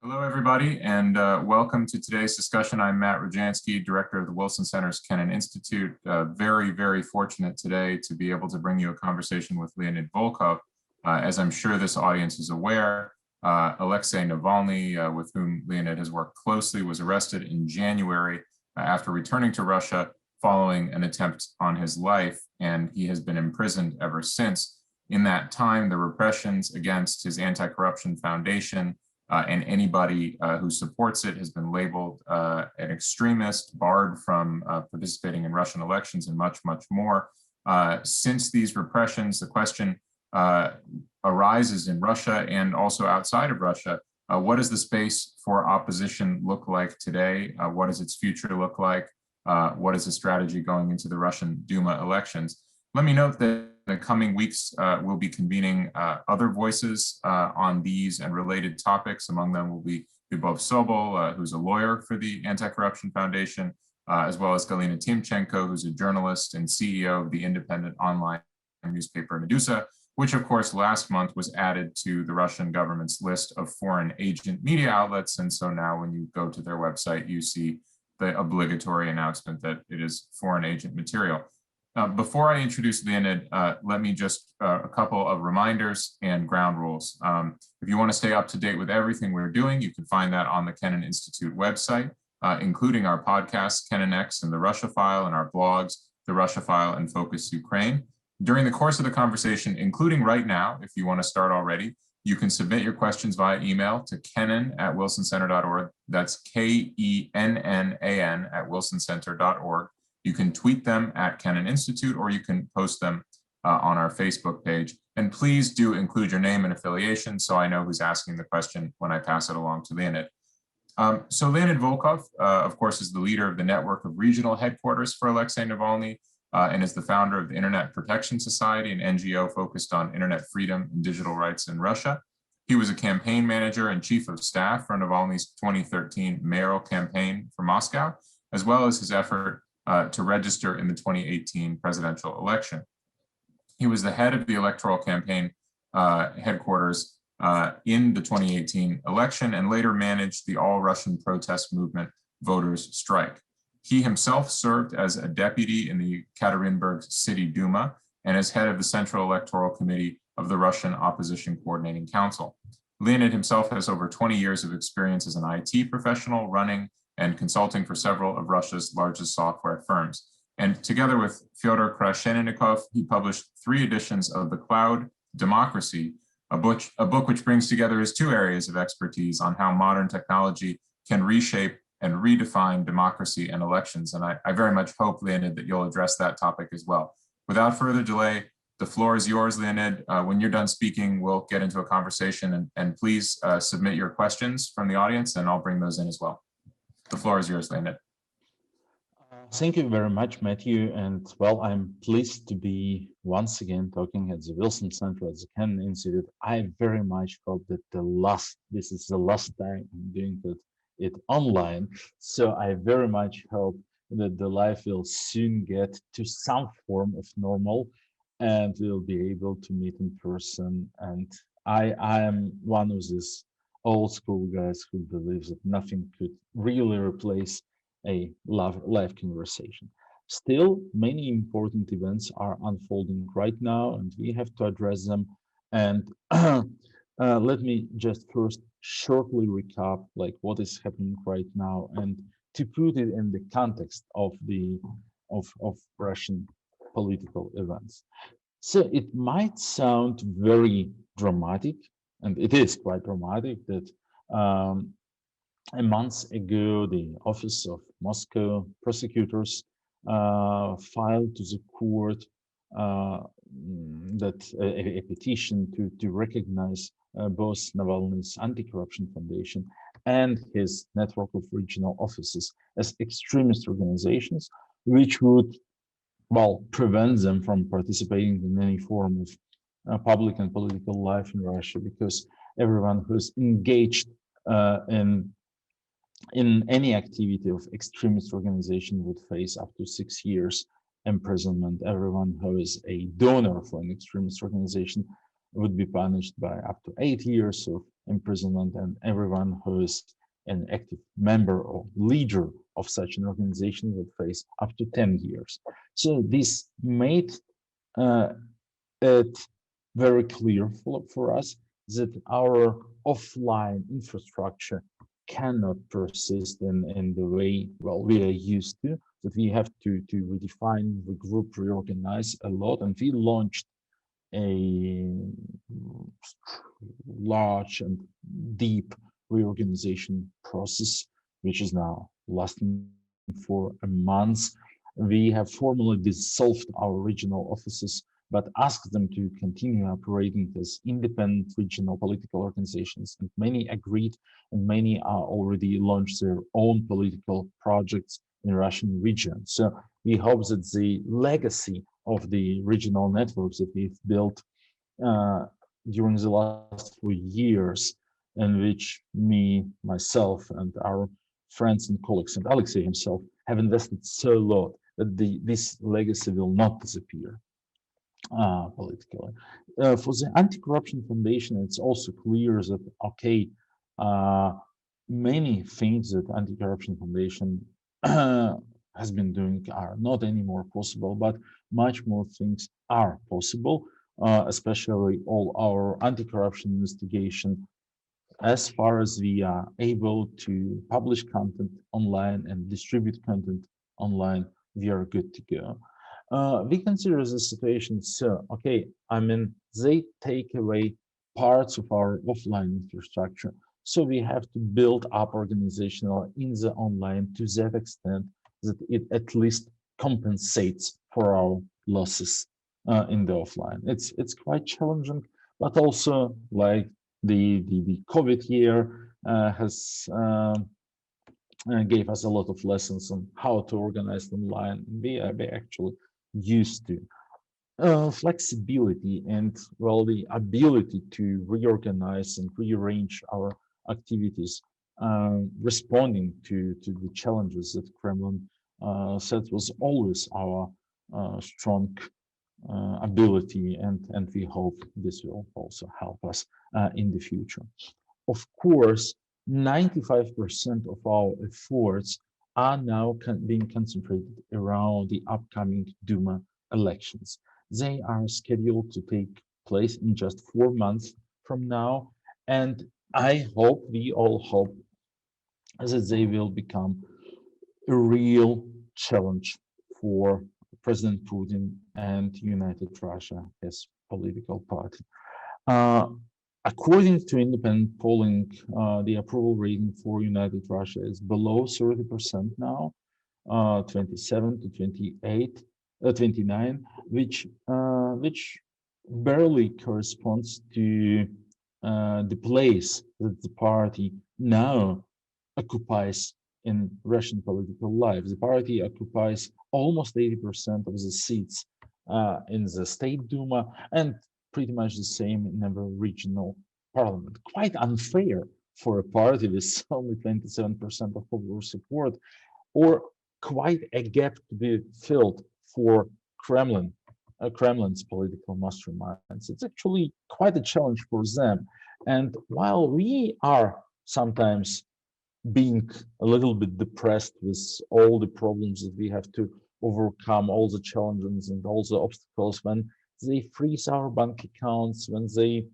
Hello, everybody, and welcome to today's discussion. I'm Matt Rojansky, Director of the Wilson Center's Kennan Institute. Very fortunate today to be able to bring you a conversation with Leonid Volkov. As I'm sure this audience is aware, Alexei Navalny, with whom Leonid has worked closely, was arrested in January after returning to Russia following an attempt on his life, and he has been imprisoned ever since. In that time, the repressions against his anti-corruption foundation and anybody who supports it has been labeled an extremist, barred from participating in Russian elections, and much more. Since these repressions, the question arises in Russia and also outside of Russia, what does the space for opposition look like today? What does its future look like? What is the strategy going into the Russian Duma elections? Let me note that in the coming weeks, we'll be convening other voices on these and related topics. Among them will be Lyubov Sobol, who's a lawyer for the Anti-Corruption Foundation, as well as Galina Timchenko, who's a journalist and CEO of the independent online newspaper Medusa, which of course last month was added to the Russian government's list of foreign agent media outlets. And so now when you go to their website, you see the obligatory announcement that it is foreign agent material. Before I introduce Leonid, let me just a couple of reminders and ground rules. If you want to stay up to date with everything we're doing, you can find that on the Kennan Institute website, including our podcasts, Kennan X and the Russia File, and our blogs, the Russia File and Focus Ukraine. During the course of the conversation, including right now, if you want to start already, you can submit your questions via email to kennan@wilsoncenter.org. That's KENNAN@wilsoncenter.org. You can tweet them at Kennan Institute, or you can post them on our Facebook page. And please do include your name and affiliation so I know who's asking the question when I pass it along to Leonid. So Leonid Volkov, of course, is the leader of the network of regional headquarters for Alexei Navalny and is the founder of the Internet Protection Society, an NGO focused on internet freedom and digital rights in Russia. He was a campaign manager and chief of staff for Navalny's 2013 mayoral campaign for Moscow, as well as his effort to register in the 2018 presidential election. He was the head of the electoral campaign headquarters in the 2018 election and later managed the all-Russian protest movement Voters' Strike. He himself served as a deputy in the Ekaterinburg City Duma and as head of the Central Electoral Committee of the Russian Opposition Coordinating Council. Leonid himself has over 20 years of experience as an IT professional running and consulting for several of Russia's largest software firms. And together with Fyodor Krashenikov, he published 3 editions of The Cloud Democracy, a book which brings together his 2 areas of expertise on how modern technology can reshape and redefine democracy and elections. And I very much hope, Leonid, that you'll address that topic as well. Without further delay, the floor is yours, Leonid. When you're done speaking, we'll get into a conversation, and please submit your questions from the audience and I'll bring those in as well. The floor is yours, Leonid. Thank you very much, Matthew. And well, I'm pleased to be once again talking at the Wilson Center at the Kennan Institute. I very much hope that this is the last time I'm doing it online. So I very much hope that the life will soon get to some form of normal and we'll be able to meet in person. And I am one of these old school guys who believes that nothing could really replace a live conversation. Still, many important events are unfolding right now, and we have to address them. And let me just first shortly recap like what is happening right now, and to put it in the context of Russian political events. So it might sound very dramatic, and it is quite dramatic that a month ago, the Office of Moscow prosecutors filed to the court that a petition to recognize both Navalny's Anti-Corruption Foundation and his network of regional offices as extremist organizations, which would, well, prevent them from participating in any form of public and political life in Russia, because everyone who's engaged in any activity of extremist organization would face up to 6 years imprisonment. Everyone who is a donor for an extremist organization would be punished by up to 8 years of imprisonment, and everyone who is an active member or leader of such an organization would face up to 10 years. So this made it very clear for us that our offline infrastructure cannot persist in the way, well, we are used to, that we have to redefine, regroup, reorganize a lot. And we launched a large and deep reorganization process, which is now lasting for a month. We have formally dissolved our regional offices, but asked them to continue operating as independent regional political organizations. And many agreed, and many are already launched their own political projects in Russian region. So we hope that the legacy of the regional networks that we've built during the last 4 years, in which me, myself, and our friends and colleagues, and Alexei himself, have invested so a lot, that this legacy will not disappear politically. For the Anti-Corruption Foundation, it's also clear that, okay, many things that Anti-Corruption Foundation has been doing are not anymore possible, but much more things are possible, especially all our anti-corruption investigation. As far as we are able to publish content online and distribute content online, we are good to go. We consider the situation so, okay, I mean, they take away parts of our offline infrastructure. So we have to build up organizational in the online to that extent that it at least compensates for our losses in the offline. It's quite challenging, but also like the COVID year has gave us a lot of lessons on how to organize online. We actually used to. Flexibility and, well, the ability to reorganize and rearrange our activities, responding to the challenges that Kremlin said was always our strong ability, and we hope this will also help us in the future. Of course, 95% of our efforts are now being concentrated around the upcoming Duma elections. They are scheduled to take place in just 4 months from now, and I hope, we all hope, that they will become a real challenge for President Putin and United Russia as political party. According to independent polling, the approval rating for United Russia is below 30% now, 27 to 28, 29, which barely corresponds to the place that the party now occupies in Russian political life. The party occupies almost 80% of the seats in the State Duma, and pretty much the same in every regional parliament. Quite unfair for a party with only 27% of popular support, or quite a gap to be filled for Kremlin's political masterminds. It's actually quite a challenge for them. And while we are sometimes being a little bit depressed with all the problems that we have to overcome, all the challenges and all the obstacles, when they freeze our bank accounts, when they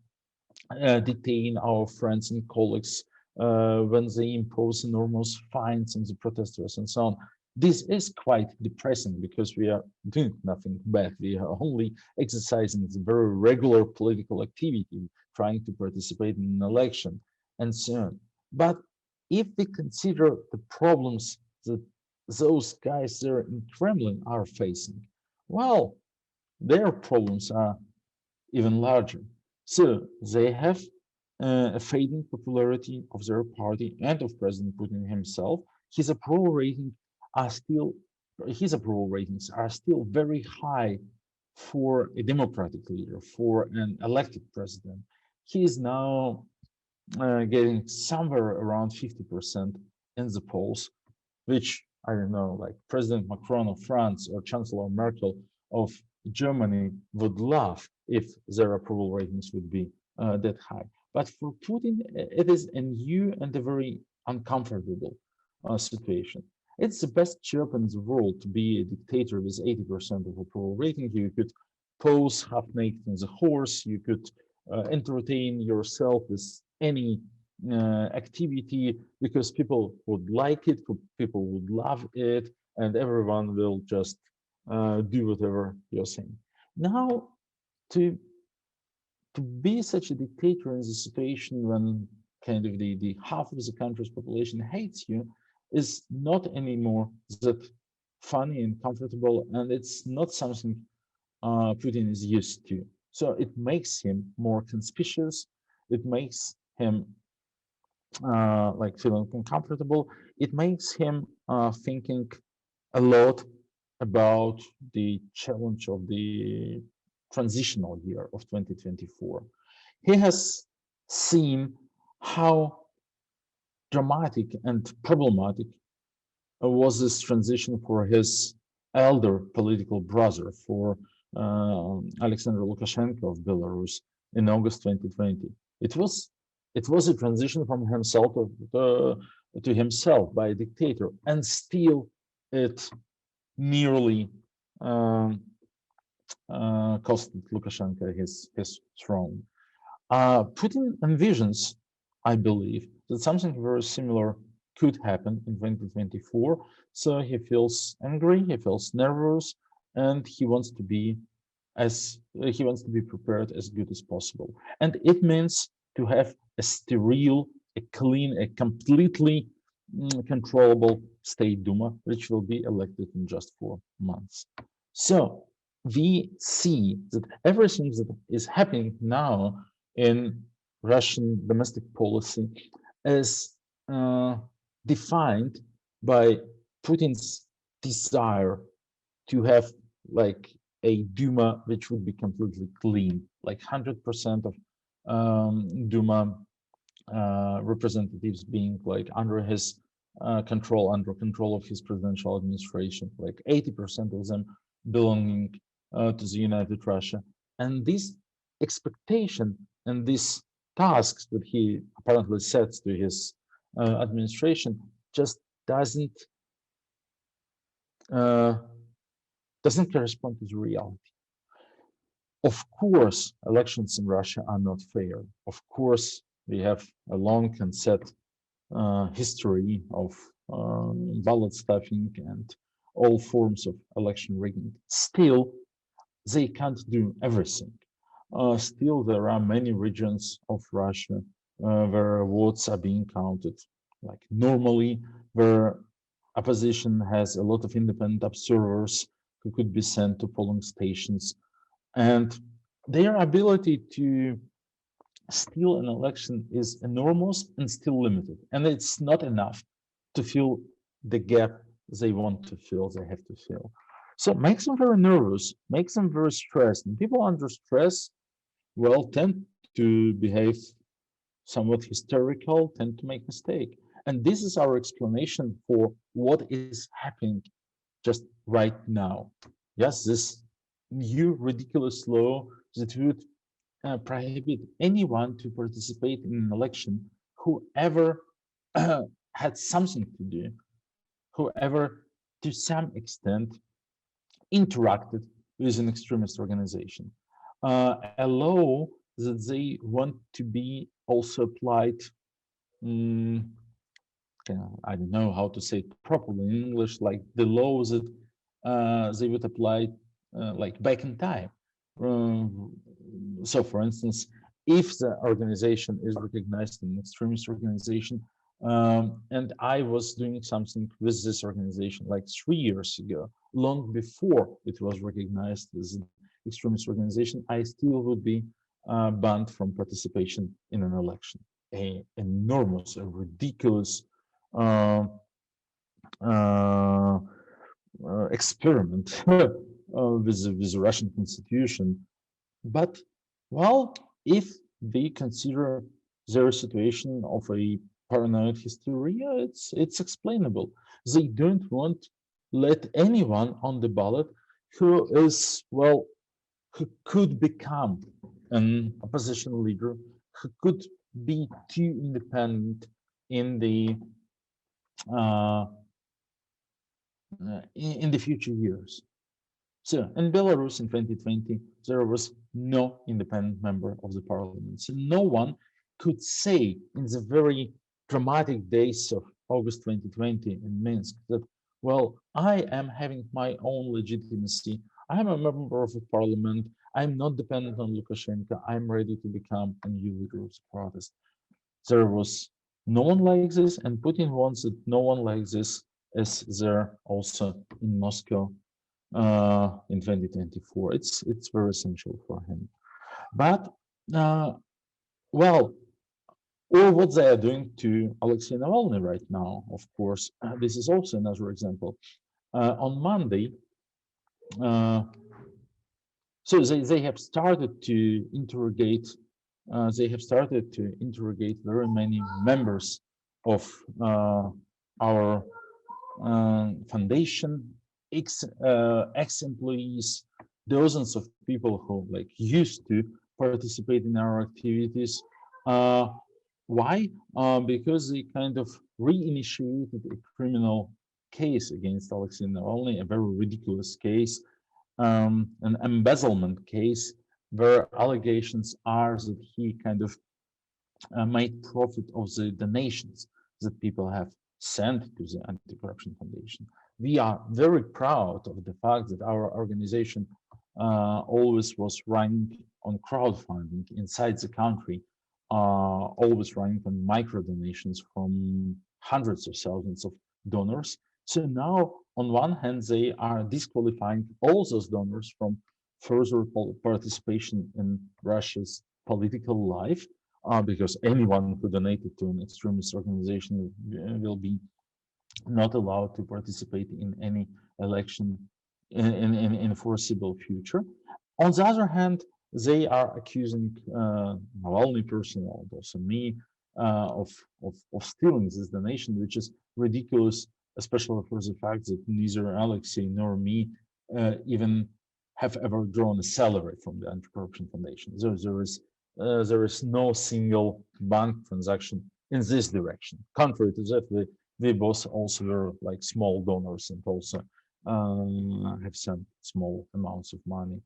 detain our friends and colleagues, when they impose enormous fines on the protesters and so on. This is quite depressing because we are doing nothing bad. We are only exercising the very regular political activity, trying to participate in an election and so on. But if we consider the problems that those guys there in Kremlin are facing, well, their problems are even larger. So they have a fading popularity of their party and of President Putin himself. His approval ratings are still very high for a democratic leader, for an elected president. He is now getting somewhere around 50% in the polls, which, I don't know, like President Macron of France or Chancellor Merkel of Germany would love if their approval ratings would be that high. But for Putin, it is a new and a very uncomfortable situation. It's the best job in the world to be a dictator with 80% of approval rating. You could pose half naked on the horse. You could entertain yourself with any activity because people would like it, people would love it, and everyone will just do whatever you're saying. Now, to be such a dictator in the situation when kind of the half of the country's population hates you is not anymore that funny and comfortable, and it's not something Putin is used to. So it makes him more conspicuous. It makes him like feeling uncomfortable. It makes him thinking a lot about the challenge of the transitional year of 2024. He has seen how dramatic and problematic was this transition for his elder political brother, for Alexander Lukashenko of Belarus in August 2020. It was a transition from himself to himself by a dictator, and still it nearly um, cost Lukashenko his throne. Putin envisions, I believe, that something very similar could happen in 2024. So he feels angry, he feels nervous, and he wants to be prepared as good as possible. And it means to have a sterile, a clean, a completely controllable State Duma, which will be elected in just 4 months. So we see that everything that is happening now in Russian domestic policy is defined by Putin's desire to have like a Duma which would be completely clean, like 100% of Duma representatives being like under his under control of his presidential administration, like 80% of them belonging to the United Russia. And this expectation and these tasks that he apparently sets to his administration just uh, doesn't correspond to the reality. Of course, elections in Russia are not fair. Of course, we have a long and set history of ballot stuffing and all forms of election rigging. Still, they can't do everything. Still, there are many regions of Russia where votes are being counted like normally, where opposition has a lot of independent observers who could be sent to polling stations, and their ability to steal an election is enormous and still limited. And it's not enough to fill the gap they want to fill, they have to fill. So it makes them very nervous, makes them very stressed. And people under stress, well, tend to behave somewhat hysterical, tend to make mistake. And this is our explanation for what is happening just right now. Yes, this new ridiculous law that would prohibit anyone to participate in an election whoever had something to do, whoever to some extent interacted with an extremist organization. A law that they want to be also applied, I don't know how to say it properly in English, like the laws that they would apply like back in time. So for instance, if the organization is recognized as an extremist organization, and I was doing something with this organization like 3 years ago, long before it was recognized as an extremist organization, I still would be banned from participation in an election. An enormous, a ridiculous experiment with the Russian constitution. But, well, if they consider their situation of a paranoid hysteria, it's explainable. They don't want let anyone on the ballot who is, well, who could become an opposition leader, who could be too independent in the uh, in the future years. So in Belarus in 2020, there was no independent member of the parliament. So no one could say in the very dramatic days of August 2020 in Minsk that, well, I am having my own legitimacy. I am a member of the parliament. I'm not dependent on Lukashenko. I'm ready to become a new leader of the protest. There was no one like this, and Putin wants that no one like this is there also in Moscow in 2024. It's very essential for him. But well, or what they are doing to Alexei Navalny right now, of course, this is also another example. On Monday, uh, so they have started to interrogate. They have started to interrogate very many members of our foundation, ex-employees, dozens of people who like used to participate in our activities. Uh, why? Because they kind of reinitiated a criminal case against Alexei Navalny, a very ridiculous case, an embezzlement case, where allegations are that he kind of made profit of the donations that people have sent to the Anti-Corruption Foundation. We are very proud of the fact that our organization always was running on crowdfunding inside the country, always running on micro donations from hundreds of thousands of donors. So now, on one hand, they are disqualifying all those donors from further participation in Russia's political life, because anyone who donated to an extremist organization will be not allowed to participate in any election in a foreseeable future. On the other hand, they are accusing Navalny person, and also me, of stealing this donation, which is ridiculous, especially for the fact that neither Alexei nor me even have ever drawn a salary from the Anti-Corruption Foundation. There is no single bank transaction in this direction. Contrary to that, we both also were like small donors and also have sent small amounts of money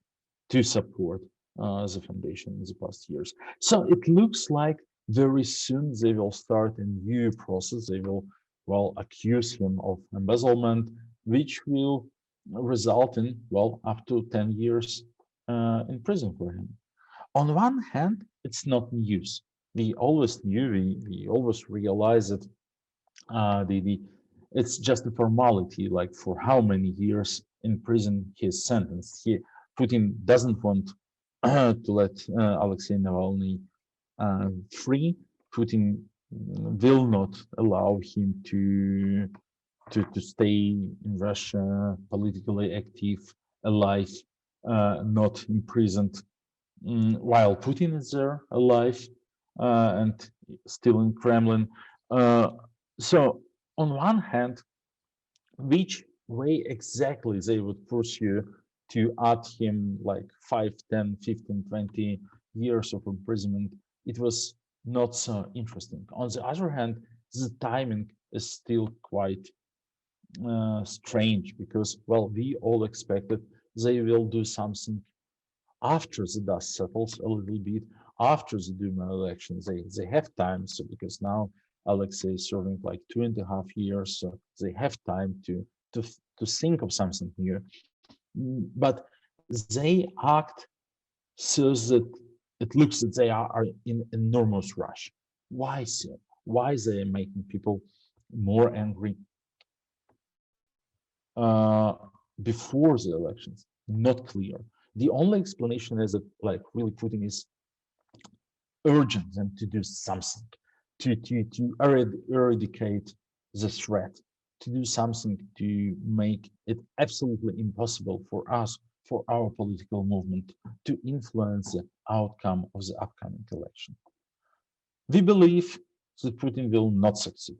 to support the foundation in the past years. So it looks like very soon they will start a new process. They will, well, accuse him of embezzlement, which will result in, well, up to 10 years in prison for him. On one hand, it's not news. We always knew, we always realized that it's just a formality, like for how many years in prison he is sentenced. Putin doesn't want to let Alexei Navalny free. Putin will not allow him to stay in Russia, politically active, alive, not imprisoned, while Putin is there, alive, and still in Kremlin. So on one hand, which way exactly they would pursue to add him like 5, 10, 15, 20 years of imprisonment, it was not so interesting. On the other hand, the timing is still quite strange because, well, we all expected they will do something after the dust settles a little bit, after the Duma elections. They have time, so because now Alexei is serving like 2.5 years, so they have time to to think of something new. But they act so that it looks that they are in enormous rush. Why so? Why they are making people more angry uh, before the elections? Not clear. The only explanation is that, like, really Putin is urging them to do something, to eradicate the threat, to do something to make it absolutely impossible for us, for our political movement, to influence the outcome of the upcoming election. We believe that Putin will not succeed.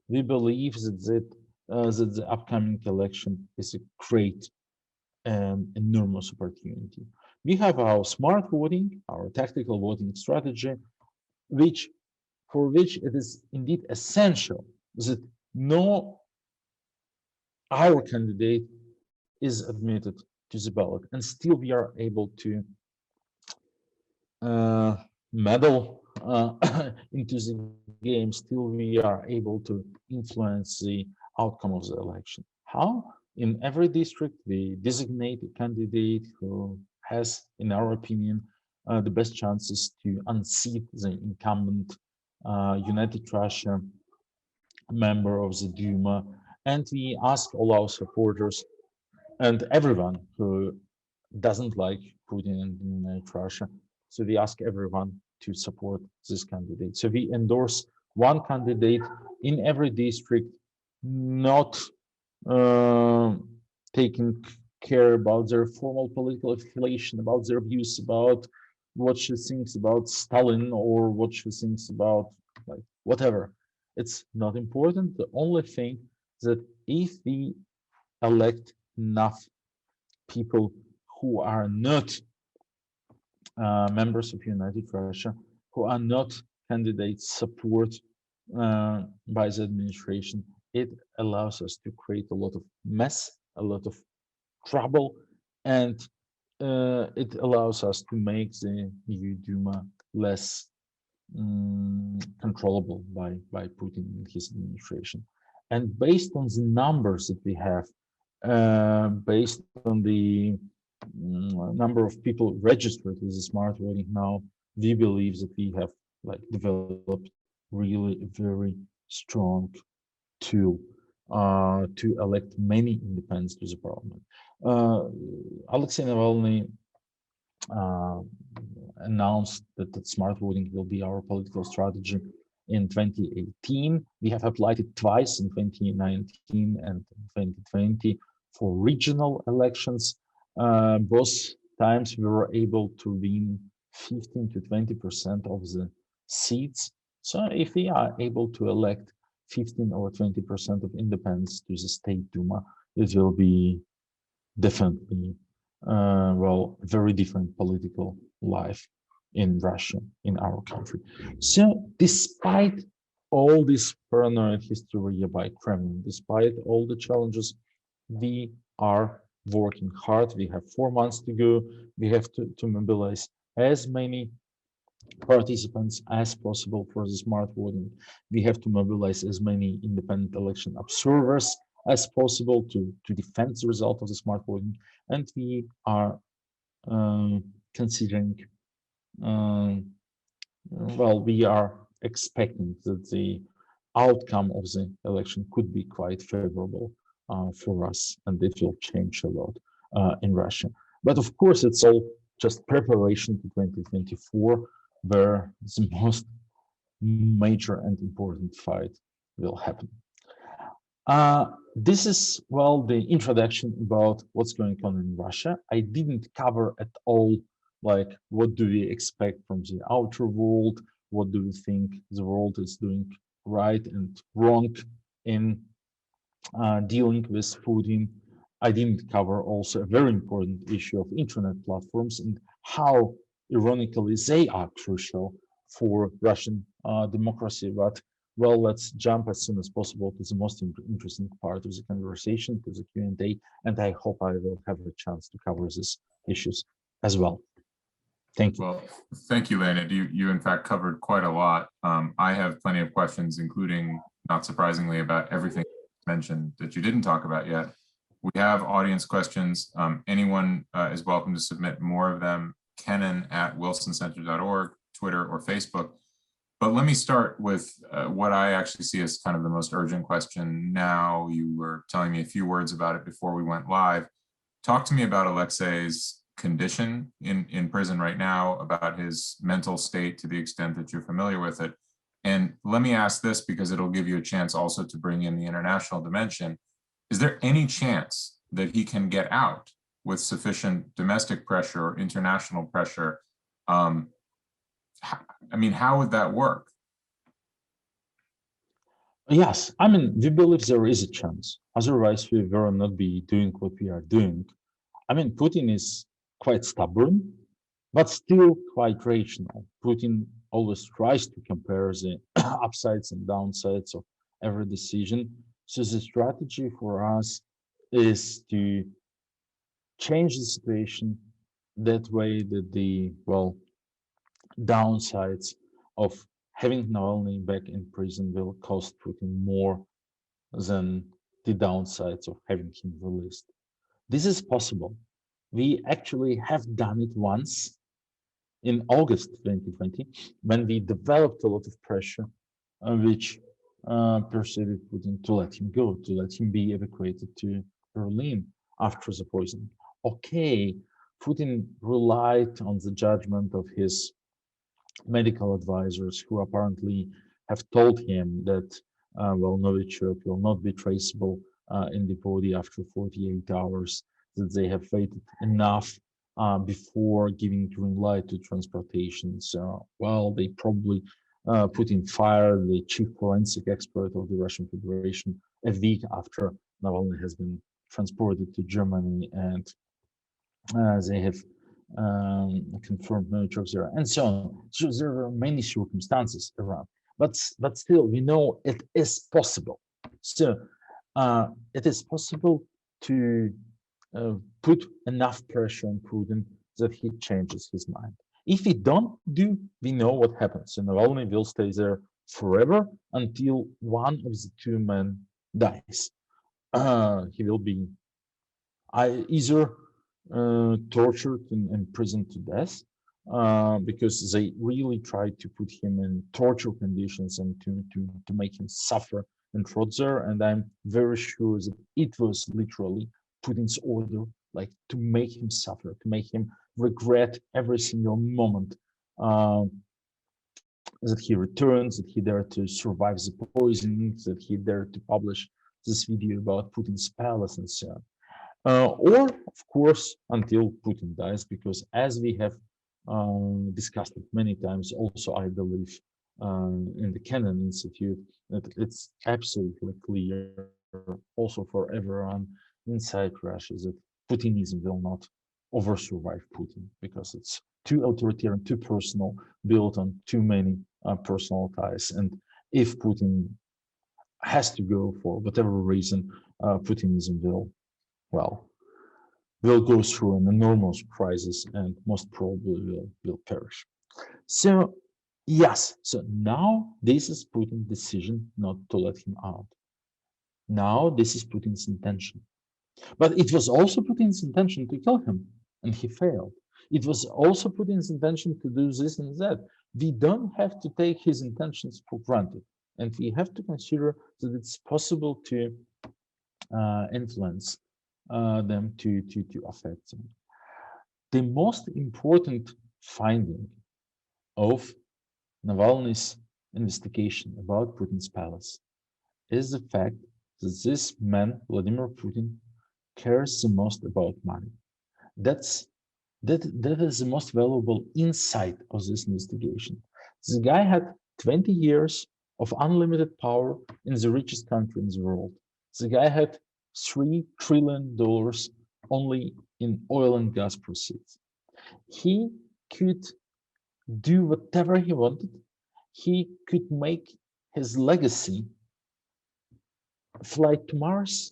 We believe that the upcoming election is a great and enormous opportunity. We have our smart voting, our tactical voting strategy, which for which it is indeed essential that no our candidate is admitted to the ballot, and still we are able to meddle into the game. Still we are able to influence the outcome of the election. How? In every district, we designate a candidate who has, in our opinion, the best chances to unseat the incumbent United Russia member of the Duma, and we ask all our supporters and everyone who doesn't like Putin and Russia. So we ask everyone to support this candidate. So we endorse one candidate in every district, not uh, taking care about their formal political affiliation, about their views, about what she thinks about Stalin or what she thinks about like whatever. It's not important. The only thing that if we elect enough people who are not members of United Russia, who are not candidates support by the administration, it allows us to create a lot of mess, a lot of trouble, and it allows us to make the EU Duma less controllable by Putin and his administration. And based on the numbers that we have, based on the number of people registered with the smart voting now, we believe that we have like developed really a very strong tool to elect many independents to the parliament. Alexei Navalny uh, announced that smart voting will be our political strategy in 2018. We have applied it twice in 2019 and 2020 for regional elections. Both times we were able to win 15 to 20% of the seats. So if we are able to elect 15 or 20% of independents to the State Duma, it will be definitely well, very different political life in Russia, in our country. So despite all this paranoid hysteria by Kremlin, despite all the challenges, we are working hard. We have 4 months to go. We have to mobilize as many participants as possible for the smart voting. We have to mobilize as many independent election observers as possible to defend the result of the smart voting. And we are considering, well, we are expecting that the outcome of the election could be quite favorable for us, and it will change a lot in Russia. But of course, it's all just preparation to 2024, where the most major and important fight will happen. This is, well, the introduction about what's going on in Russia. I didn't cover at all, like, what do we expect from the outer world? What do we think the world is doing right and wrong in dealing with Putin? I didn't cover also a very important issue of internet platforms and how, ironically, they are crucial for Russian democracy. But well, let's jump as soon as possible to the most interesting part of the conversation, to the Q&A, and I hope I will have a chance to cover these issues as well. Thank you. Well, thank you, Leonid. You in fact covered quite a lot. I have plenty of questions, including, not surprisingly, about everything mentioned that you didn't talk about yet. We have audience questions. Anyone is welcome to submit more of them. Kenan@wilsoncenter.org, Twitter or Facebook. But let me start with what I actually see as kind of the most urgent question now. You were telling me a few words about it before we went live. Talk to me about Alexei's condition in prison right now, about his mental state to the extent that you're familiar with it. And let me ask this because it'll give you a chance also to bring in the international dimension. Is there any chance that he can get out with sufficient domestic pressure or international pressure? I mean, how would that work? Yes, I mean, we believe there is a chance. Otherwise, we will not be doing what we are doing. I mean, Putin is quite stubborn, but still quite rational. Putin always tries to compare the upsides and downsides of every decision. So the strategy for us is to change the situation that way that the, well, downsides of having Navalny back in prison will cost Putin more than the downsides of having him released. This is possible. We actually have done it once in August 2020 when we developed a lot of pressure which persuaded Putin to let him go, to let him be evacuated to Berlin after the poisoning. Okay, Putin relied on the judgment of his medical advisors who apparently have told him that, well, Novichok will not be traceable in the body after 48 hours, that they have waited enough before giving green light to transportation. So, well, they probably Putin fired the chief forensic expert of the Russian Federation a week after Navalny has been transported to Germany, and they have confirmed no drugs there, and so on. So there are many circumstances around, but still, we know it is possible. So it is possible to put enough pressure on Putin that he changes his mind. If we don't do, we know what happens. And Navalny will stay there forever until one of the two men dies. He will be either tortured and imprisoned to death because they really tried to put him in torture conditions and to make him suffer and rot there. And I'm very sure that it was literally Putin's order, like to make him suffer, to make him regret every single moment that he returns, that he dared to survive the poisoning, that he dared to publish this video about Putin's palace and so on. Or, of course, until Putin dies, because as we have discussed it many times, also, I believe, in the Kennan Institute, that it's absolutely clear, also for everyone inside Russia, that Putinism will not over survive Putin, because it's too authoritarian, too personal, built on too many personal ties. And if Putin has to go for whatever reason, Putinism will go through an enormous crisis and most probably will perish. So yes, so now this is Putin's decision not to let him out. Now this is Putin's intention. But it was also Putin's intention to kill him, and he failed. It was also Putin's intention to do this and that. We don't have to take his intentions for granted, and we have to consider that it's possible to influence them to affect them. The most important finding of Navalny's investigation about Putin's palace is the fact that this man, Vladimir Putin, cares the most about money. That is the most valuable insight of this investigation. The guy had 20 years of unlimited power in the richest country in the world. The guy had $3 trillion only in oil and gas proceeds. He could do whatever he wanted. He could make his legacy fly to Mars,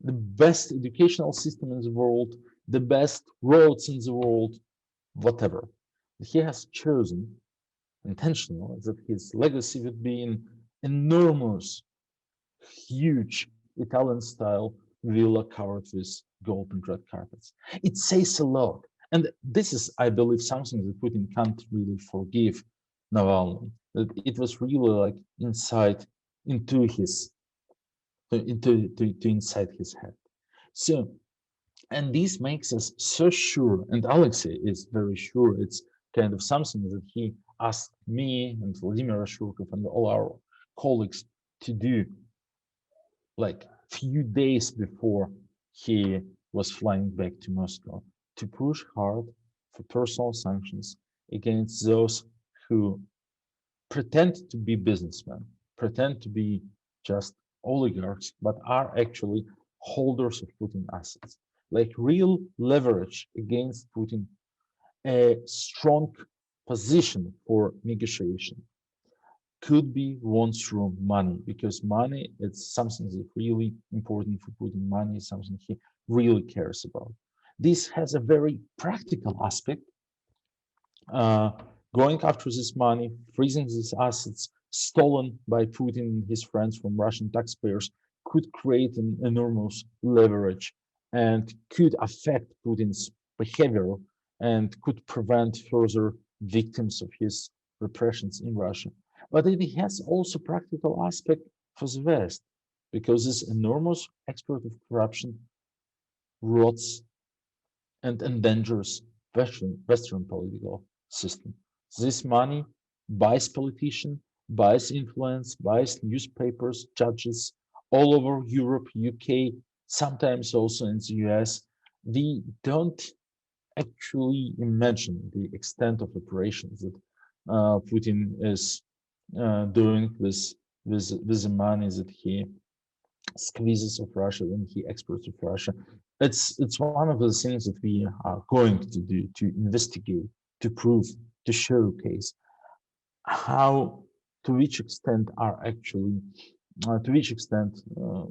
the best educational system in the world, the best roads in the world, whatever. He has chosen intentionally that his legacy would be in enormous, huge Italian-style villa covered with gold and red carpets. It says a lot. And this is, I believe, something that Putin can't really forgive Navalny. That it was really like inside into his inside his head. So, and this makes us so sure, and Alexei is very sure, it's kind of something that he asked me and Vladimir Ashurkov and all our colleagues to do, like few days before he was flying back to Moscow, to push hard for personal sanctions against those who pretend to be businessmen, pretend to be just oligarchs, but are actually holders of Putin assets, like real leverage against Putin, a strong position for negotiation could be won through money, because money is something that's really important for Putin. Money is something he really cares about. This has a very practical aspect. uh, Going after this money, freezing these assets stolen by Putin and his friends from Russian taxpayers could create an enormous leverage and could affect Putin's behavior and could prevent further victims of his repressions in Russia. But it has also practical aspect for the West, because this enormous export of corruption rots and endangers Western political system. This money buys politicians, buys influence, buys newspapers, judges all over Europe, UK, sometimes also in the US. We don't actually imagine the extent of operations that Putin is doing with the money that he squeezes of Russia and he exports of Russia. It's one of the things that we are going to do, to investigate, to prove, to showcase how, to which extent are actually, to which extent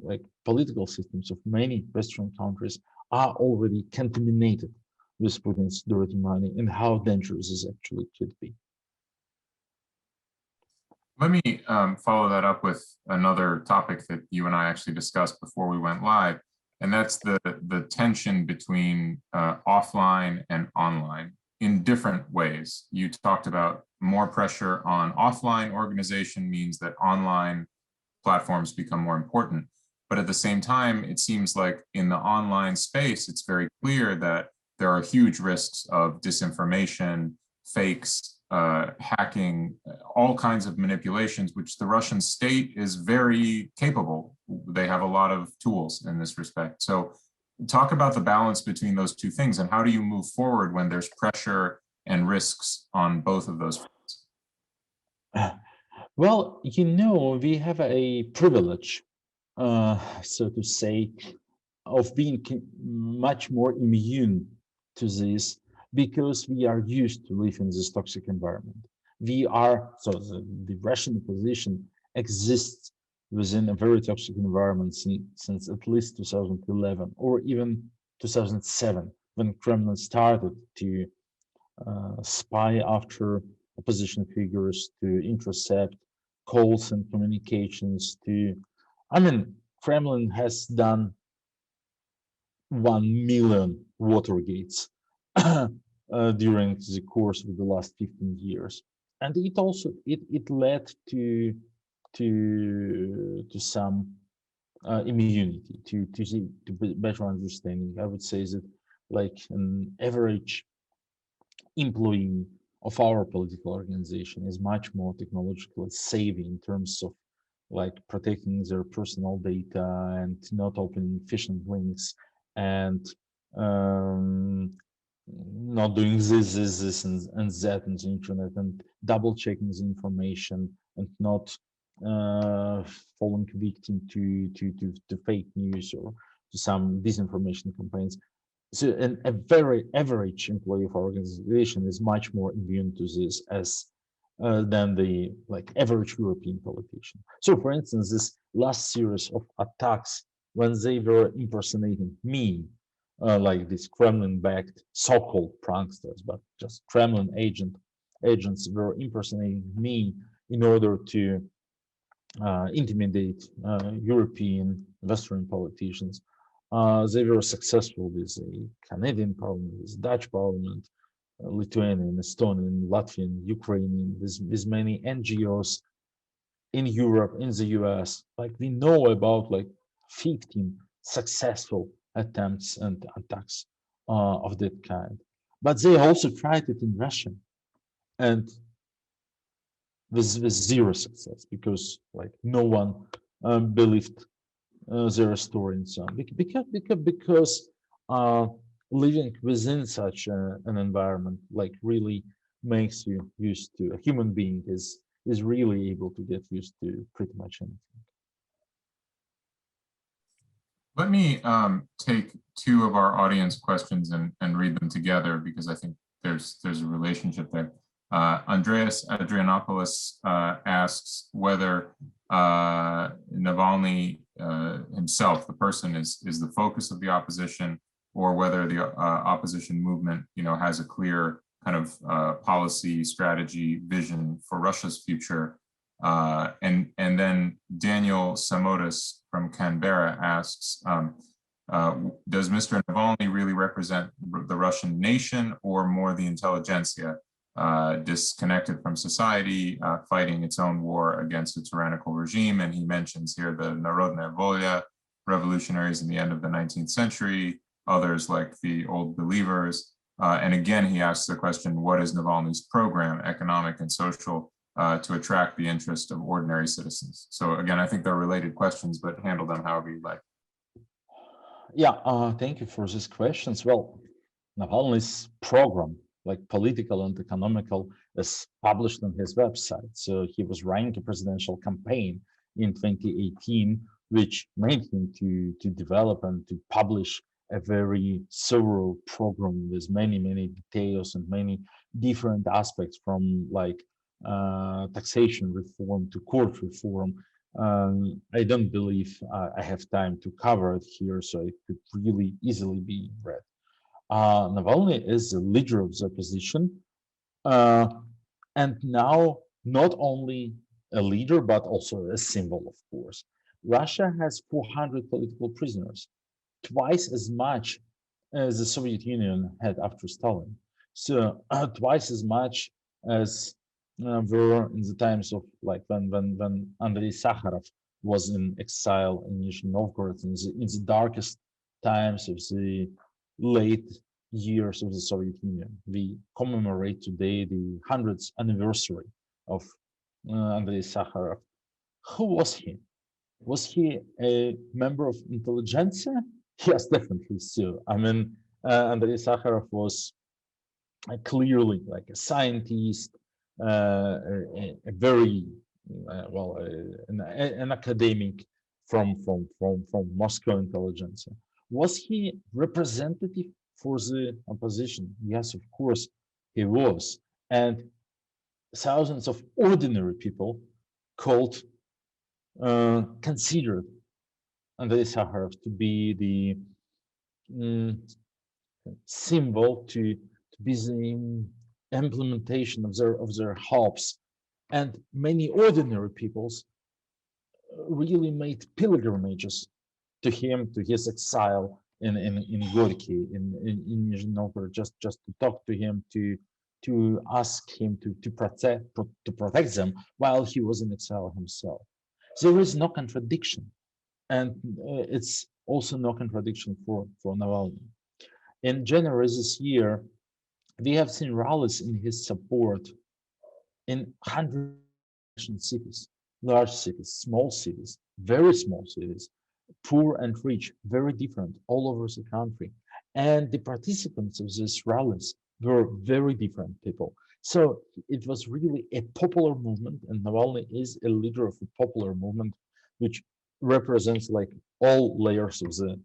like political systems of many Western countries are already contaminated with Putin's dirty money, and how dangerous this actually could be. Let me follow that up with another topic that you and I actually discussed before we went live, and that's the tension between offline and online in different ways. You talked about more pressure on offline organization means that online platforms become more important. But at the same time, it seems like in the online space, it's very clear that there are huge risks of disinformation, fakes, hacking, all kinds of manipulations, which the Russian state is very capable. They have a lot of tools in this respect. So talk about the balance between those two things, and how do you move forward when there's pressure and risks on both of those fronts? Well, we have a privilege, so to say, of being much more immune to this, because we are used to live in this toxic environment. So the Russian opposition exists within a very toxic environment since at least 2011 or even 2007, when Kremlin started to spy after opposition figures, to intercept calls and communications. Kremlin has done 1 million Watergates during the course of the last 15 years, and it led to some immunity, to better understanding. I would say that, like, an average employee of our political organization is much more technologically savvy in terms of, like, protecting their personal data and not opening phishing links, and um, not doing this and that on the internet, and double checking the information, and not uh, falling victim to fake news or to some disinformation campaigns. So a very average employee of our organization is much more immune to this as than the, like, average European politician. So, for instance, this last series of attacks, when they were impersonating me, like these Kremlin-backed so-called pranksters, but just Kremlin agents were impersonating me in order to intimidate European Western politicians. They were successful with the Canadian parliament, with Dutch parliament, Lithuanian, Estonian, Latvian, Ukrainian, with many NGOs in Europe, in the US. Like, we know about, like, 15 successful attempts and attacks of that kind. But they also tried it in Russia, and with zero success, because, like, no one believed their story and so on. Because living within such an environment, like, really makes you used to, a human being is really able to get used to pretty much anything. Let me take two of our audience questions and read them together, because I think there's a relationship there. Andreas Adrianopoulos asks whether Navalny himself, the person, is the focus of the opposition, or whether the opposition movement, has a clear kind of policy, strategy, vision for Russia's future. And then Daniel Samotis from Canberra asks, does Mr. Navalny really represent the Russian nation, or more the intelligentsia, disconnected from society, fighting its own war against a tyrannical regime? And he mentions here the Narodная Volya, revolutionaries in the end of the 19th century, others like the Old Believers. And again, he asks the question, what is Navalny's program, economic and social, to attract the interest of ordinary citizens? So again, I think they're related questions, but handle them however you like. Yeah, thank you for these questions. Well, Navalny's program, like political and economical, is published on his website. So he was running a presidential campaign in 2018, which made him to develop and to publish a very thorough program with many details and many different aspects, from like taxation reform to court reform. I don't believe I have time to cover it here, so it could really easily be read. Navalny is the leader of the opposition, and now not only a leader, but also a symbol, of course. Russia has 400 political prisoners, twice as much as the Soviet Union had after Stalin. So twice as much as were in the times of, like, when Andrei Sakharov was in exile in Nizhny Novgorod in the darkest times of the late years of the Soviet Union. We commemorate today the 100th anniversary of Andrei Sakharov. Who was he? Was he a member of intelligentsia? Yes, definitely so. I mean, Andrei Sakharov was clearly like a scientist, a very an academic from Moscow intelligentsia. Was he representative for the opposition? Yes, of course he was. And thousands of ordinary people considered Andrei Sakharov to be the symbol, to be the implementation of their hopes. And many ordinary peoples really made pilgrimages to him, to his exile in Gorky, in Nizhny Novgorod, just to talk to him, to ask him to protect them while he was in exile himself. There is no contradiction, and it's also no contradiction for Navalny. In January this year, we have seen rallies in his support in 100 cities, large cities, small cities, very small cities, poor and rich, very different all over the country. And the participants of these rallies were very different people. So it was really a popular movement, and Navalny is a leader of a popular movement, which represents like all layers of the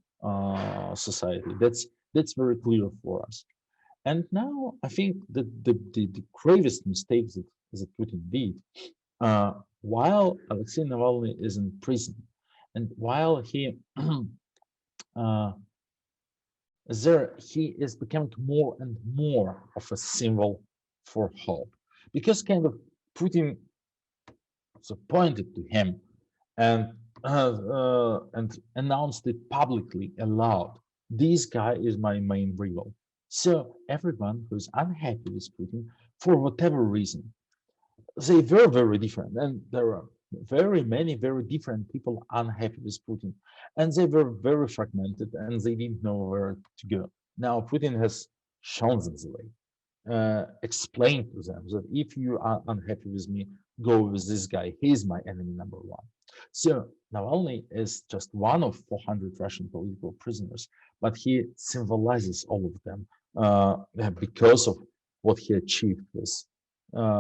society. That's very clear for us. And now I think that the gravest mistake that Putin did, while Alexei Navalny is in prison, and while he he is becoming more and more of a symbol for hope, because kind of Putin pointed to him and announced it publicly aloud. This guy is my main rival. So everyone who's unhappy with Putin, for whatever reason, they were very different, and there are very many very different people unhappy with Putin, and they were very fragmented, and they didn't know where to go. Now Putin has shown them the way, explained to them that if you are unhappy with me, go with this guy. He's my enemy number one. So Navalny is just one of 400 Russian political prisoners, but he symbolizes all of them because of what he achieved with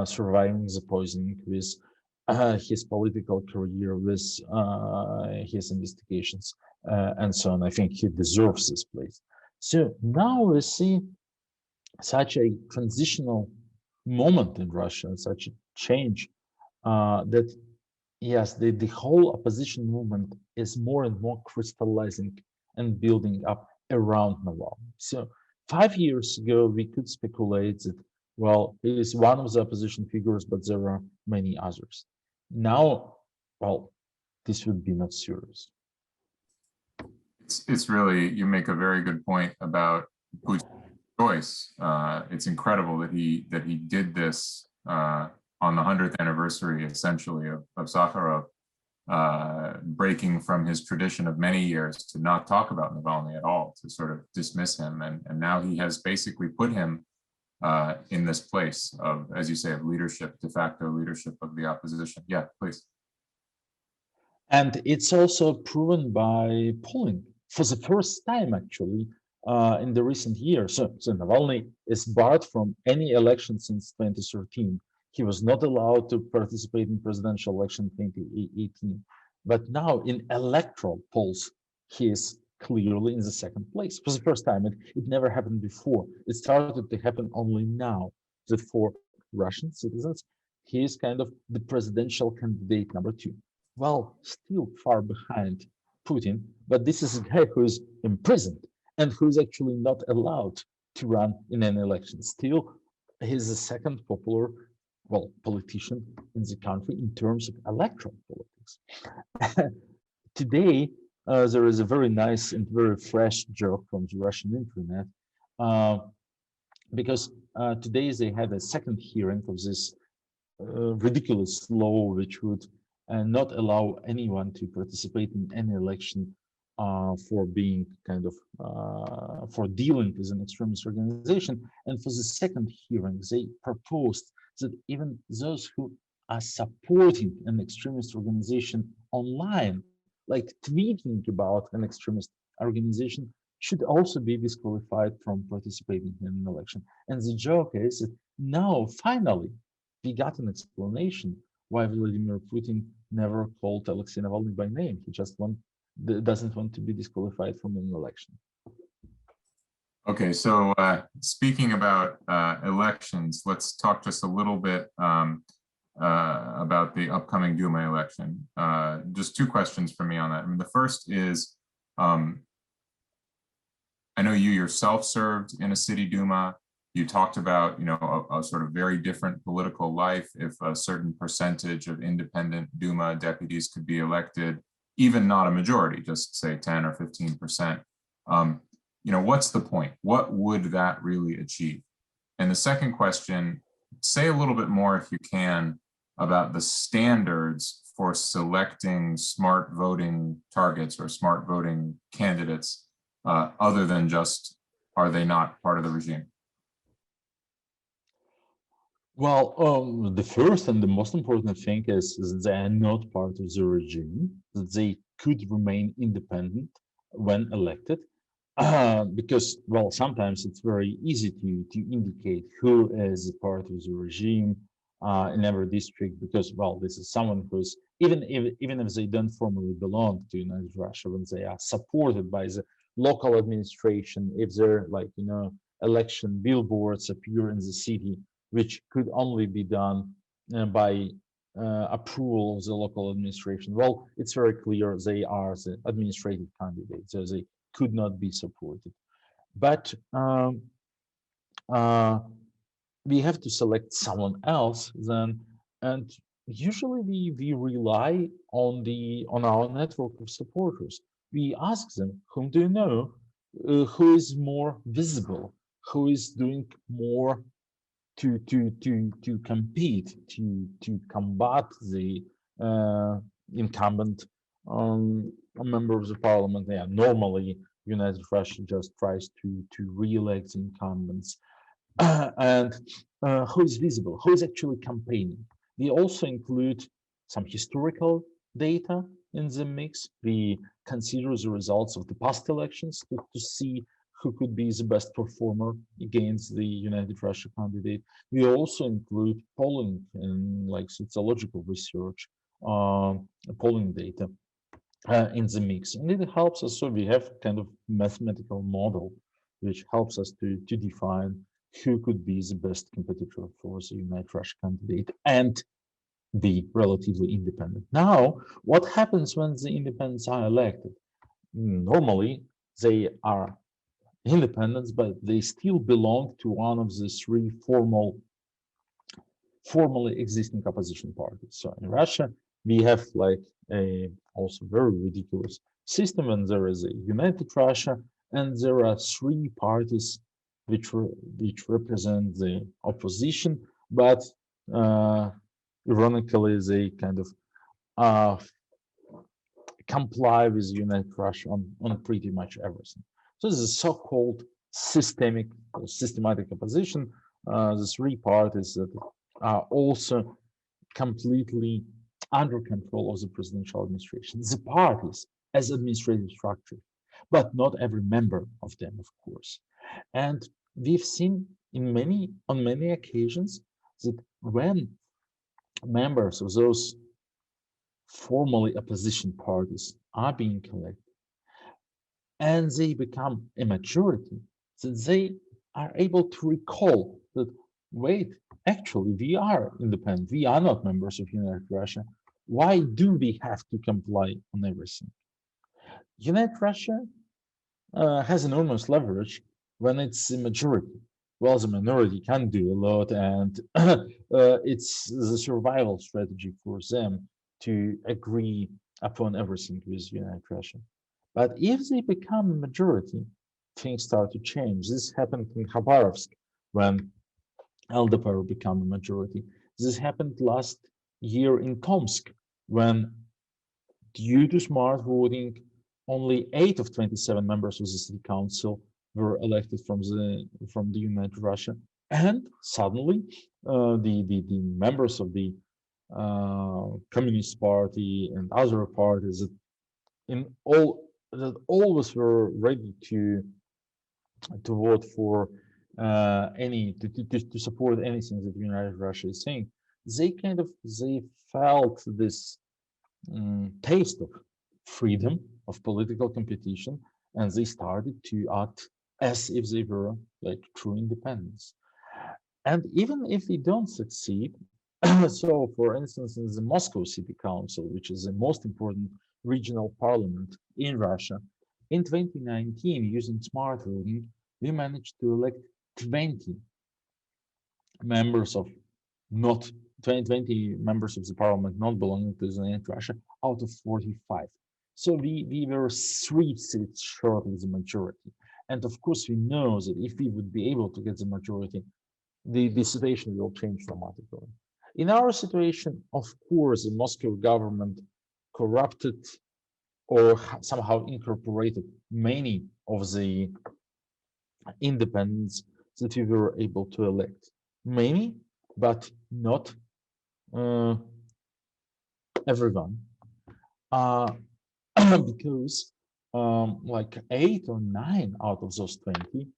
surviving the poisoning, with his political career, with his investigations, and so on. I think he deserves this place. So now we see such a transitional moment in Russia, such a change, that yes, the whole opposition movement is more and more crystallizing and building up around Navalny. So 5 years ago, we could speculate that, well, he is one of the opposition figures, but there are many others. Now, well, this would be not serious. It's really, you make a very good point about Putin's choice. It's incredible that he did this on the 100th anniversary, essentially, of Sakharov, breaking from his tradition of many years to not talk about Navalny at all, to sort of dismiss him. And now he has basically put him in this place of, as you say, of leadership, de facto leadership of the opposition. Yeah, please. And it's also proven by polling for the first time, actually, in the recent years. So Navalny is barred from any election since 2013. He was not allowed to participate in presidential election 2018. But now in electoral polls, he is clearly in the second place for the first time. It never happened before. It started to happen only now, that for Russian citizens, he is kind of the presidential candidate number two. Well, still far behind Putin, but this is a guy who is imprisoned and who is actually not allowed to run in an election. Still, he's the second popular, well, politician in the country in terms of electoral politics. Today, there is a very nice and very fresh joke from the Russian internet, uh, because today they had a second hearing of this ridiculous law which would not allow anyone to participate in any election for being kind of for dealing with an extremist organization. And for the second hearing, they proposed that even those who are supporting an extremist organization online, like tweeting about an extremist organization, should also be disqualified from participating in an election. And the joke is that now, finally, we got an explanation why Vladimir Putin never called Alexei Navalny by name. He just doesn't want to be disqualified from an election. Okay, so speaking about elections, let's talk just a little bit about the upcoming Duma election. Just two questions for me on that. I mean, the first is, I know you yourself served in a city Duma. You talked about, a sort of very different political life if a certain percentage of independent Duma deputies could be elected, even not a majority, just say 10 or 15%. What's the point? What would that really achieve? And the second question, say a little bit more, if you can, about the standards for selecting smart voting targets or smart voting candidates, other than just, are they not part of the regime? Well, the first and the most important thing is that they are not part of the regime, that they could remain independent when elected. Because, well, sometimes it's very easy to indicate who is part of the regime in every district, because, well, this is someone who's, even if they don't formally belong to United Russia, when they are supported by the local administration, if they're like, election billboards appear in the city, which could only be done by approval of the local administration. Well, it's very clear they are the administrative candidates, so they could not be supported. But we have to select someone else then, and usually we rely on our network of supporters. We ask them, whom do you know, who is more visible, who is doing more to compete, to combat the incumbent members of parliament. Yeah, normally United Russia just tries to re-elect the incumbents, and who is visible, who is actually campaigning. We also include some historical data in the mix. We consider the results of the past elections to see who could be the best performer against the United Russia candidate. We also include polling and like sociological research, polling data in the mix. And it helps us, so we have kind of mathematical model which helps us to define who could be the best competitor for the United Russia candidate and be relatively independent. Now, what happens when the independents are elected? Normally, they are independents, but they still belong to one of the three formally existing opposition parties. So in Russia, we have like a also very ridiculous system, and there is a United Russia, and there are three parties which represent the opposition, but uh, ironically, they kind of uh, comply with United Russia on pretty much everything. So this is so-called systematic opposition. The three parties that are also completely under control of the presidential administration. The parties as administrative structure, but not every member of them, of course. And we've seen on many occasions that when members of those formally opposition parties are being elected and they become a majority, that they are able to recall that, wait, actually, we are independent. We are not members of United Russia. Why do we have to comply on everything? United Russia has enormous leverage when it's a majority. Well, the minority can do a lot, and it's the survival strategy for them to agree upon everything with United Russia. But if they become a majority, things start to change. This happened in Khabarovsk when LDPR became a majority. This happened last year in Tomsk when, due to smart voting, only 8 of 27 members of the city council were elected from the United Russia, and suddenly the members of the Communist Party and other parties that always were ready to vote for to support anything that United Russia is saying. They felt this taste of freedom, of political competition, and they started to act as if they were like true independents. And even if they don't succeed, so for instance, in the Moscow City Council, which is the most important regional parliament in Russia, in 2019, using smart voting, we managed to elect 20 members of not 20 members of the parliament not belonging to the United Russia out of 45. So we were 3 seats short of the majority. And of course, we know that if we would be able to get the majority, the situation will change dramatically. In our situation, of course, the Moscow government corrupted or somehow incorporated many of the independents that we were able to elect. Many, but not uh, everyone, uh, because like 8 or 9 out of those 20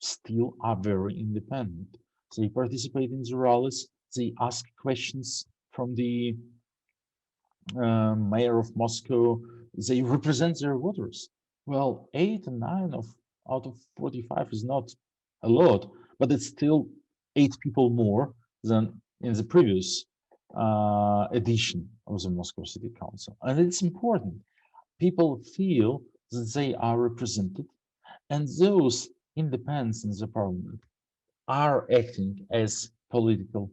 still are very independent. They participate in the rallies, they ask questions from the mayor of Moscow, they represent their voters. Well, 8 and 9 out of 45 is not a lot, but it's still 8 people more than in the previous edition of the Moscow City Council. And it's important. People feel that they are represented, and those independents in the parliament are acting as political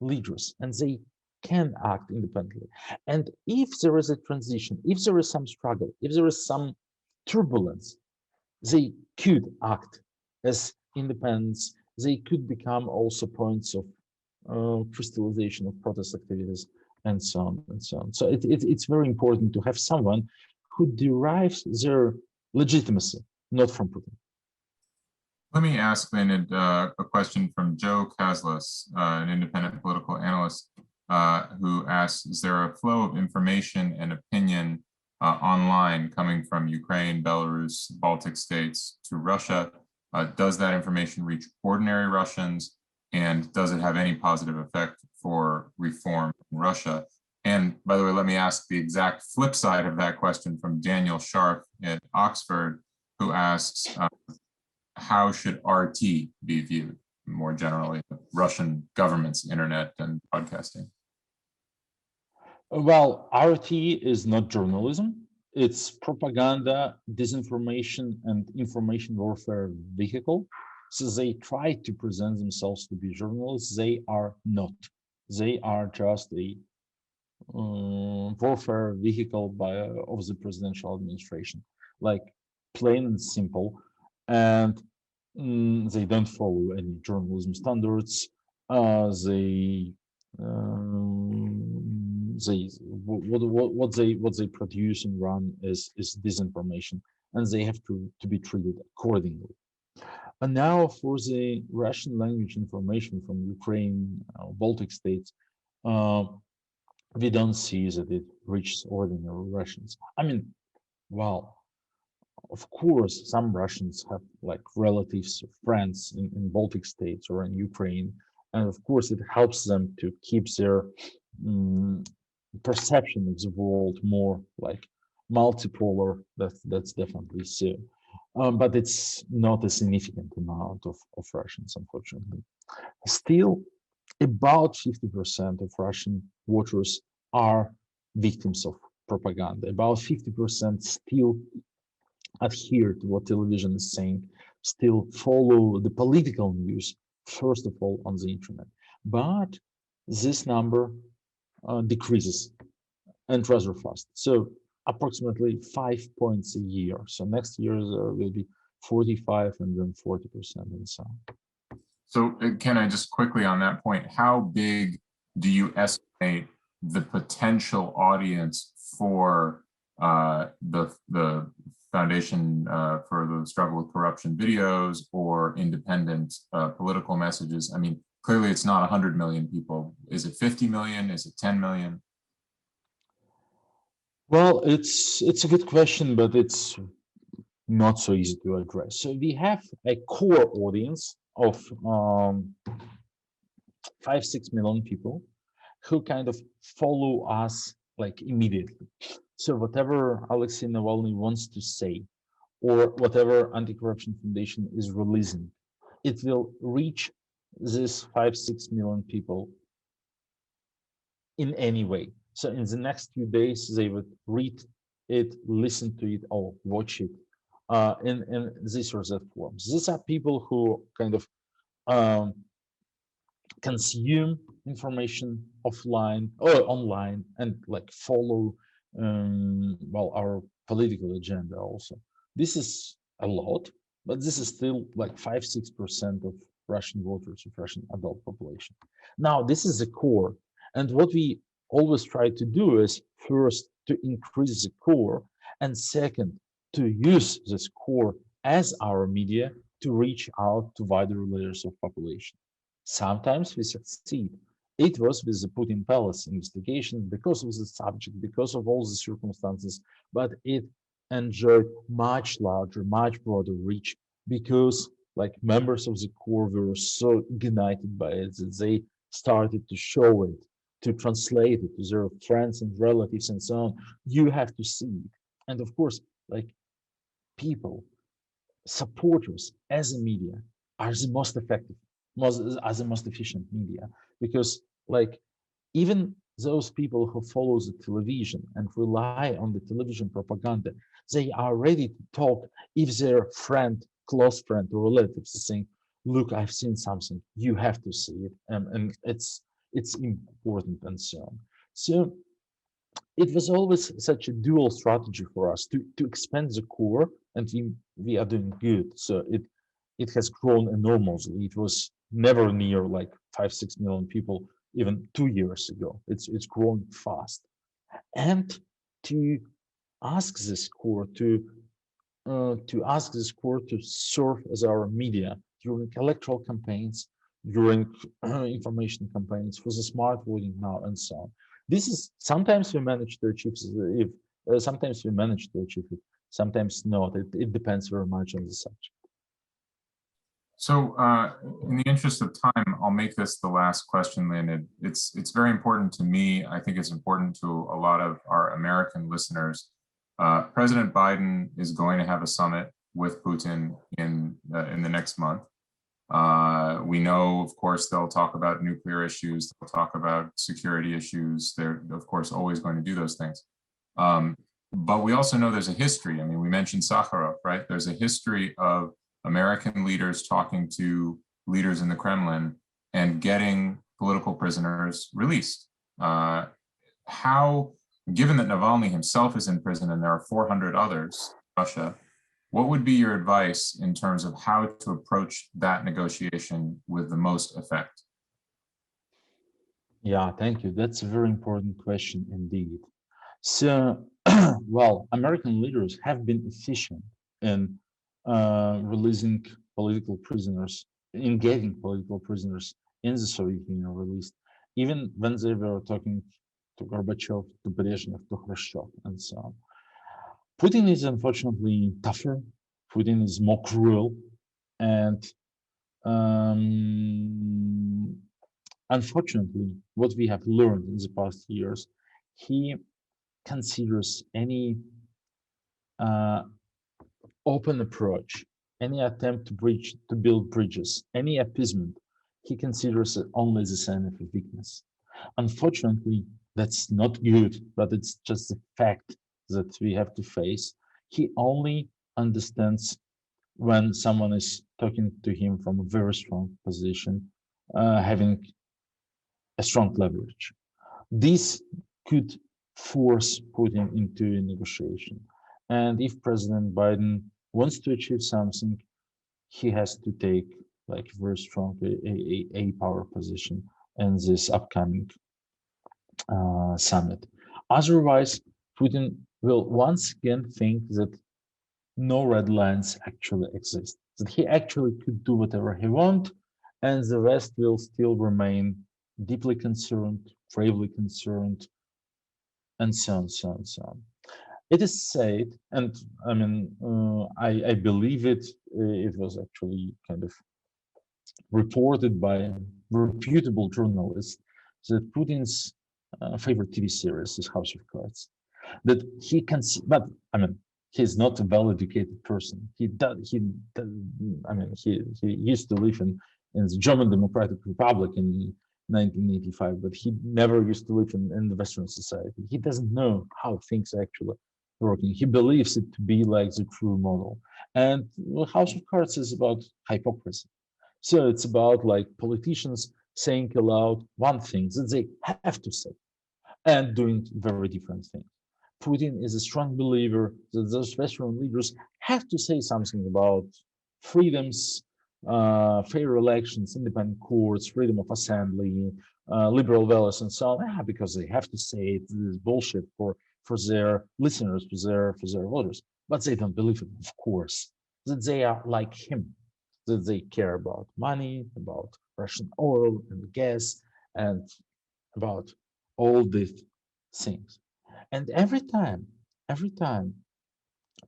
leaders, and they can act independently. And if there is a transition, if there is some struggle, if there is some turbulence, they could act as independents. They could become also points of crystallization of protest activities and so on and so on. So it's very important to have someone who derives their legitimacy, not from Putin. Let me ask Leonid a question from Joe Kaslas, an independent political analyst, who asks, is there a flow of information and opinion online coming from Ukraine, Belarus, Baltic states to Russia? Does that information reach ordinary Russians? And does it have any positive effect for reform in Russia? And by the way, let me ask the exact flip side of that question from Daniel Scharf at Oxford, who asks, how should RT be viewed? more generally the Russian government's internet and broadcasting? Well, RT is not journalism. It's propaganda, disinformation, and information warfare vehicle. So they try to present themselves to be journalists. They are not. They are just a warfare vehicle of the presidential administration, like plain and simple. And they don't follow any journalism standards. What they produce and run is disinformation, and they have to be treated accordingly. And now for the Russian language information from Ukraine, Baltic states, uh, we don't see that it reaches ordinary Russians. I mean, well, of course, some Russians have like relatives or friends in Baltic states or in Ukraine, and of course, it helps them to keep their um, perception of the world more like multipolar. That's definitely so. But it's not a significant amount of Russians, unfortunately. Still, about 50% of Russian voters are victims of propaganda. About 50% still adhere to what television is saying, still follow the political news, first of all, on the internet. But this number decreases and rather fast. So approximately 5 points a year. So next year there will be 45 and then 40% and so on. So can I just quickly on that point, how big do you estimate the potential audience for the Foundation for the Struggle with Corruption videos or independent political messages? I mean, clearly it's not 100 million people. Is it 50 million? Is it 10 million? Well, it's a good question, but it's not so easy to address. So we have a core audience of 5-6 million people who kind of follow us like immediately. So whatever Alexei Navalny wants to say, or whatever Anti-Corruption Foundation is releasing, it will reach this 5-6 million people in any way. So in the next few days, they would read it, listen to it, or watch it in this or that forms. These are people who kind of um, consume information offline or online and like follow well our political agenda also. This is a lot, but this is still like 5-6% of Russian voters, of Russian adult population. Now this is the core, and what we always try to do is first to increase the core, and second to use this core as our media to reach out to wider layers of population. Sometimes we succeed. It was with the Putin Palace investigation because of the subject, because of all the circumstances, but it enjoyed much larger, much broader reach because like members of the core were so ignited by it that they started to show it, to translate it to their friends and relatives and so on. You have to see it. And of course, like people, supporters as a media are the most effective, as the most efficient media, because like even those people who follow the television and rely on the television propaganda, they are ready to talk if their friend, close friend or relatives is saying, look, I've seen something, you have to see it, and it's important and so on. So it was always such a dual strategy for us to expand the core, and we are doing good. So it has grown enormously. It was never near like 5-6 million people even 2 years ago. It's growing fast, and to ask this core to serve as our media during electoral campaigns, during information campaigns for the smart voting now and so on. This is sometimes we manage to achieve if sometimes we manage to achieve it, sometimes not. It depends very much on the subject. So in the interest of time, I'll make this the last question, Leonid. It's very important to me. I think it's important to a lot of our American listeners. President Biden is going to have a summit with Putin in the next month. We know, of course, they'll talk about nuclear issues, they'll talk about security issues. They're, of course, always going to do those things. But we also know there's a history. I mean, we mentioned Sakharov, right? There's a history of American leaders talking to leaders in the Kremlin and getting political prisoners released. How, given that Navalny himself is in prison and there are 400 others in Russia, what would be your advice in terms of how to approach that negotiation with the most effect? Yeah, thank you. That's a very important question indeed. So, well, American leaders have been efficient in releasing political prisoners, in getting political prisoners in the Soviet Union released, even when they were talking to Gorbachev, to Brezhnev, to Khrushchev, and so on. Putin is unfortunately tougher. Putin is more cruel, and um, unfortunately, what we have learned in the past years, he considers any uh, open approach, any attempt to build bridges, any appeasement, he considers it only as a sign of a weakness. Unfortunately, that's not good, but it's just a fact that we have to face. He only understands when someone is talking to him from a very strong position, having a strong leverage. This could force Putin into a negotiation. And if President Biden wants to achieve something, he has to take like very strong a power position in this upcoming summit. Otherwise, Putin will once again think that no red lines actually exist, that he actually could do whatever he wants, and the West will still remain deeply concerned, gravely concerned, and so on, so on, so on. It is said, and I mean, I believe it. It was actually kind of reported by a reputable journalist that Putin's favorite TV series is House of Cards. That he can, but I mean, he's not a well-educated person. He does. I mean, he used to live in the German Democratic Republic in 1985, but he never used to live in the Western society. He doesn't know how things actually working. He believes it to be like the true model. And House of Cards is about hypocrisy. So it's about like politicians saying aloud one thing that they have to say and doing very different things. Putin is a strong believer that those Western leaders have to say something about freedoms, fair elections, independent courts, freedom of assembly, liberal values, and so on, because they have to say it is bullshit for their listeners, for their voters. But they don't believe it, of course, that they are like him, that they care about money, about Russian oil and gas, and about all these things. And every time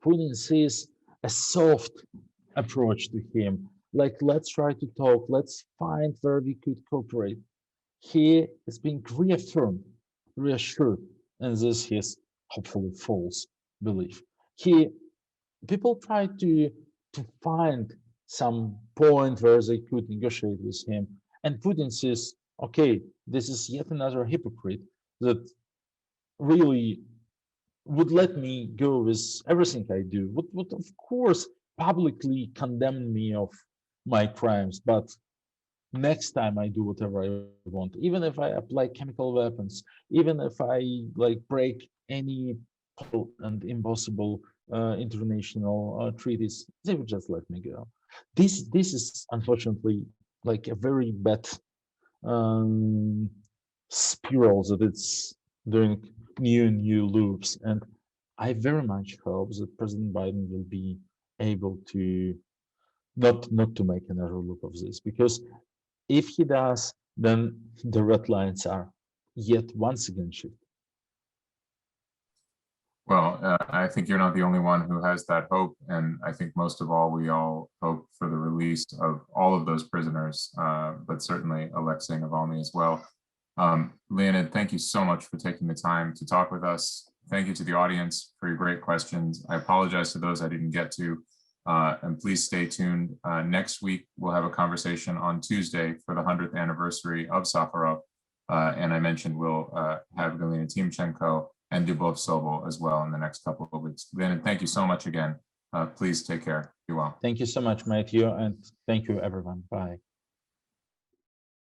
Putin sees a soft approach to him, like let's try to talk, let's find where we could cooperate, he is being reassured, and this his hopefully false belief. He people try to find some point where they could negotiate with him, and Putin says, okay, this is yet another hypocrite that really would let me go with everything I do, would of course publicly condemn me of my crimes, but next time I do whatever I want, even if I apply chemical weapons, even if I like break any and impossible international treaties, they would just let me go. This is unfortunately like a very bad um, spiral that it's doing new loops. And I very much hope that President Biden will be able to not to make another loop of this, because if he does, then the red lines are yet once again shifted. Well, I think you're not the only one who has that hope. And I think most of all, we all hope for the release of all of those prisoners, but certainly Alexei Navalny as well. Leonid, thank you so much for taking the time to talk with us. Thank you to the audience for your great questions. I apologize to those I didn't get to. And please stay tuned. Next week, we'll have a conversation on Tuesday for the 100th anniversary of Sakharov. And I mentioned we'll have Galina Timchenko and Dubov Sobol as well in the next couple of weeks. Leonid, thank you so much again. Please take care. Be well. Thank you so much, Matthew, and thank you, everyone. Bye.